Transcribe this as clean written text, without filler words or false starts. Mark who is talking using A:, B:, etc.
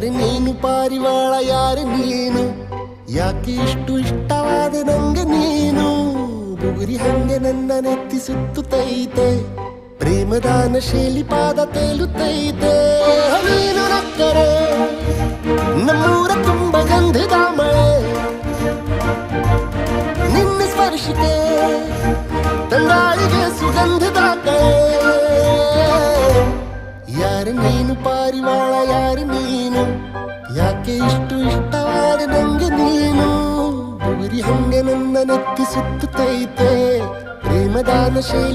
A: ಯಾರು ನೀನು ಪಾರಿವಾಳ ಯಾರು ನೀನು ಯಾಕೆ ಇಷ್ಟು ಇಷ್ಟವಾದ ನಂಗೆ ನೀನು ಬುಗುರಿ ಹಂಗೆ ನನ್ನ ನೆತ್ತಿ ಸುತ್ತುತ್ತೈತೆ ಪ್ರೇಮದಾನ ಶೈಲಿ ಪಾದ ತೇಲುತ್ತೈತೆ ನೀನು ನಕ್ಕರೆ ನಮ್ಮೂರ ತುಂಬ ಗಂಧದ ಮಳೆ ನಿನ್ನ ಸ್ಪರ್ಶಕ್ಕೆ ತಂಗಾಳಿಗೆ ಸುಗಂಧದ ಕಳೆ ಯಾರು ನೀನು ಪಾರಿವಾಳ ಯಾರು ನೀನು ಯಾಕೆ ಇಷ್ಟು ಇಷ್ಟವಾದ ನಂಗೆ ನೀನು ಬುಗುರಿ ಹಂಗೆ ನನ್ನ ನೆತ್ತಿ ಸುತ್ತುತ್ತೈತೆ ಪ್ರೇಮದಾನ ಶೈಲಿ